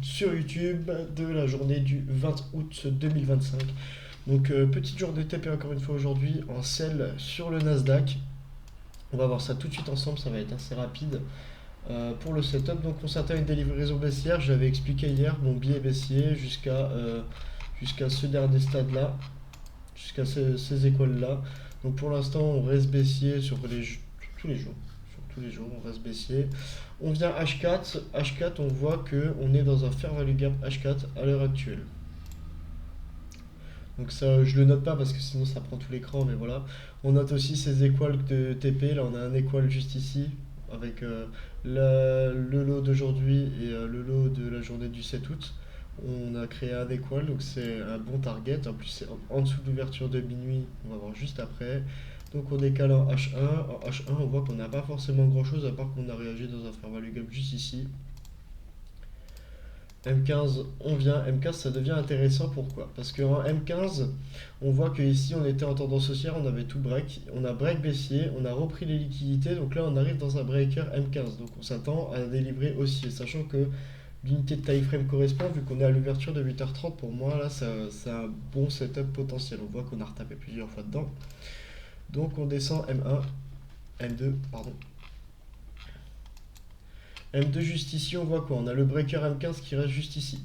sur YouTube de la journée du 20 août 2025. Donc petite journée TP encore une fois aujourd'hui en sell sur le Nasdaq. On va voir ça tout de suite ensemble, ça va être assez rapide. Pour le setup, donc on s'attend à une livraison baissière, j'avais expliqué hier mon biais baissier jusqu'à ce dernier stade là, jusqu'à ces écoles là. Donc pour l'instant on reste baissier sur tous les jours. Sur tous les jours on reste baissier. On vient H4, H4 on voit que on est dans un fair value gap H4 à l'heure actuelle. Donc ça je le note pas parce que sinon ça prend tout l'écran, mais voilà. On note aussi ces équals de TP, là on a un équal juste ici avec le lot d'aujourd'hui et le lot de la journée du 7 août. On a créé un équal, donc c'est un bon target. En plus, c'est en dessous de l'ouverture de minuit, on va voir juste après. Donc on décale en H1. En H1, on voit qu'on n'a pas forcément grand chose à part qu'on a réagi dans un fair value gap juste ici. M15, on vient. M15, ça devient intéressant. Pourquoi? Parce qu'en M15, on voit que ici, on était en tendance haussière, on avait tout break. On a break baissier, on a repris les liquidités. Donc là, on arrive dans un breaker M15. Donc on s'attend à délivrer haussier, sachant que l'unité de time frame correspond, vu qu'on est à l'ouverture de 8h30. Pour moi, là, c'est un bon setup potentiel. On voit qu'on a retapé plusieurs fois dedans. Donc on descend M1, M2, pardon. M2 juste ici, on voit quoi? On a le breaker M15 qui reste juste ici.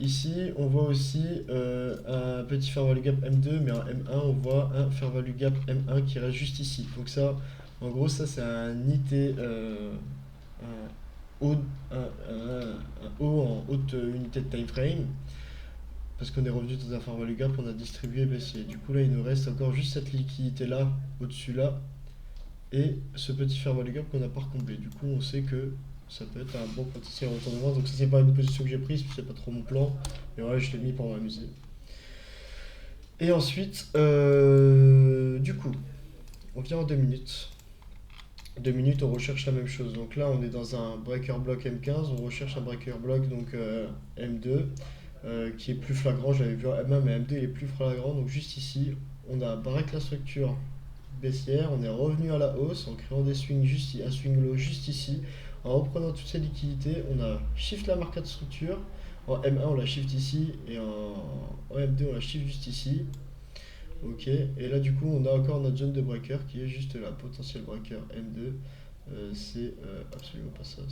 Ici, on voit aussi un petit fair value gap M2, mais en M1, on voit un fair value gap M1 qui reste juste ici. Donc ça, en gros, ça c'est un IT, un haut, un haut en haute unité de time frame. Parce qu'on est revenu dans un fair value gap, on a distribué baissier. Du coup là, il nous reste encore juste cette liquidité là, au-dessus là, et ce petit fair value gap qu'on n'a pas recomblé. Du coup, on sait que ça peut être un bon potentiel retournement. Donc ça, c'est pas une position que j'ai prise, c'est pas trop mon plan. Mais voilà, je l'ai mis pour m'amuser. Et ensuite, du coup, on vient en 2 minutes. 2 minutes, on recherche la même chose. Donc là, on est dans un breaker block M15, on recherche un breaker block donc M2 qui est plus flagrant. J'avais vu M1, mais M2 il est plus flagrant. Donc juste ici, on a break la structure baissière, on est revenu à la hausse en créant des swings juste un swing low juste ici. En reprenant toutes ces liquidités, on a shift la marque de structure. En M1, on la shift ici et en M2, on la shift juste ici. Ok, et là du coup on a encore notre zone de breaker qui est juste là, potentiel breaker M2, c'est absolument pas ça,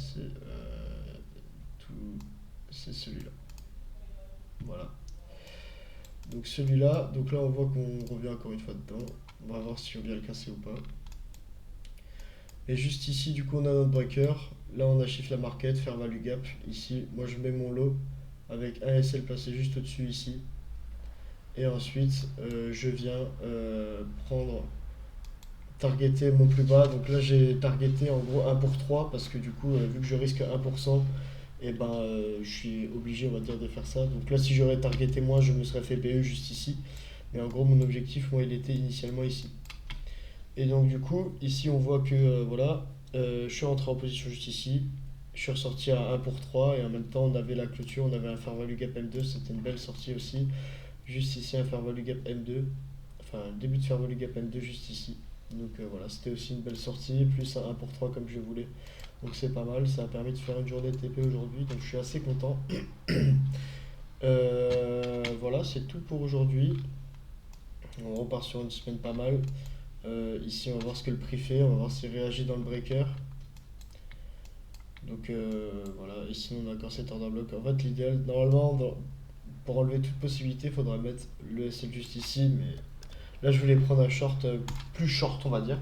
c'est celui-là. Voilà. Donc celui-là, donc là on voit qu'on revient encore une fois dedans. On va voir si on vient le casser ou pas. Et juste ici du coup on a notre breaker. Là on a shift la market, fair value gap. Ici moi je mets mon lot avec un SL placé juste au-dessus ici. Et ensuite, je viens prendre, targeter mon plus bas. Donc là, j'ai targeté en gros 1 pour 3 parce que du coup, vu que je risque 1%, et ben, je suis obligé, on va dire, de faire ça. Donc là, si j'aurais targeté moins, je me serais fait BE juste ici. Mais en gros, mon objectif, moi, il était initialement ici. Et donc, du coup, ici, on voit que, voilà, je suis rentré en position juste ici. Je suis ressorti à 1 pour 3 et en même temps, on avait la clôture, on avait un fair value gap M2, c'était une belle sortie aussi. Juste ici, un fair value gap M2. Enfin, début de fair value gap M2 juste ici. Donc voilà, c'était aussi une belle sortie, plus un 1 pour 3 comme je voulais. Donc c'est pas mal, ça a permis de faire une journée de TP aujourd'hui, donc je suis assez content. Voilà, c'est tout pour aujourd'hui. On repart sur une semaine pas mal. Ici, on va voir ce que le prix fait, on va voir s'il réagit dans le breaker. Donc voilà, ici on a encore cet order block. En fait, l'idéal, normalement, pour enlever toute possibilité, il faudrait mettre le SL juste ici, mais là je voulais prendre un short plus short, on va dire.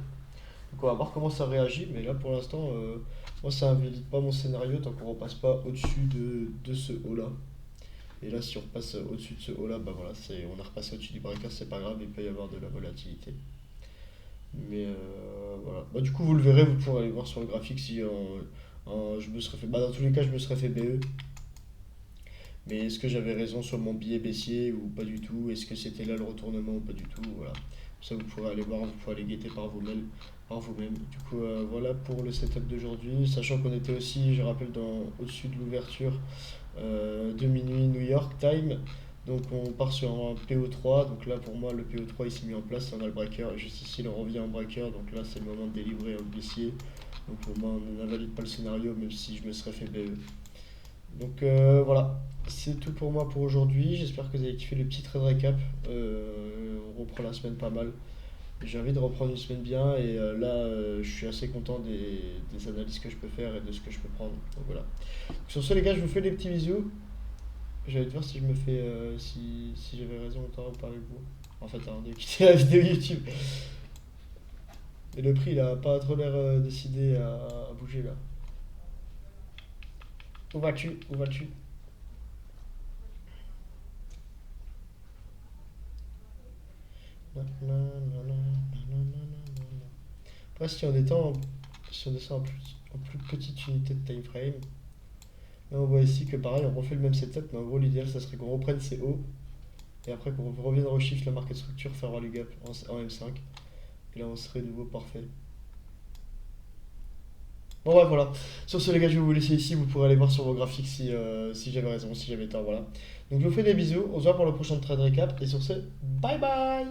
Donc on va voir comment ça réagit, mais là pour l'instant, moi ça invalide pas mon scénario tant qu'on repasse pas au-dessus de ce haut là. Et là si on repasse au-dessus de ce haut là, bah voilà, on a repassé au-dessus du breaker, c'est pas grave, il peut y avoir de la volatilité. Mais voilà. Bah, du coup vous le verrez, vous pourrez aller voir sur le graphique si je me serais fait. Bah, dans tous les cas je me serais fait BE. Mais est-ce que j'avais raison sur mon billet baissier ou pas du tout? Est-ce que c'était là le retournement ou pas du tout? Voilà. Ça, vous pourrez aller voir, vous pourrez aller guetter par vous-même. Par vous-même. Du coup, voilà pour le setup d'aujourd'hui. Sachant qu'on était aussi, je rappelle, au-dessus de l'ouverture de minuit New York time. Donc on part sur un PO3. Donc là, pour moi, le PO3 il s'est mis en place. On a le breaker. Juste ici, on revient en breaker. Donc là, c'est le moment de délivrer un baissier. Donc pour moi, on n'invalide pas le scénario, même si je me serais fait BE. Donc voilà, c'est tout pour moi pour aujourd'hui. J'espère que vous avez kiffé le petit trade récap. On reprend la semaine pas mal. J'ai envie de reprendre une semaine bien et là je suis assez content des analyses que je peux faire et de ce que je peux prendre. Donc voilà. Sur ce les gars, je vous fais des petits bisous. J'allais te voir si je me fais si j'avais raison autant ou pas avec vous. En fait, avant de quitter la vidéo YouTube. Et le prix il a pas trop l'air décidé à bouger là. Où vas-tu? Où vas-tu? Après si on descend en plus petite unité de time frame, là on voit ici que pareil on refait le même setup, mais en gros l'idéal ça serait qu'on reprenne ces hauts et après qu'on revienne reshift la market structure, faire rally gap en M5 et là on serait de nouveau parfait. Bon ouais voilà, sur ce les gars je vais vous laisser ici, vous pourrez aller voir sur vos graphiques si j'avais raison, si j'avais tort, voilà. Donc je vous fais des bisous, on se voit pour le prochain trade recap et sur ce, bye bye.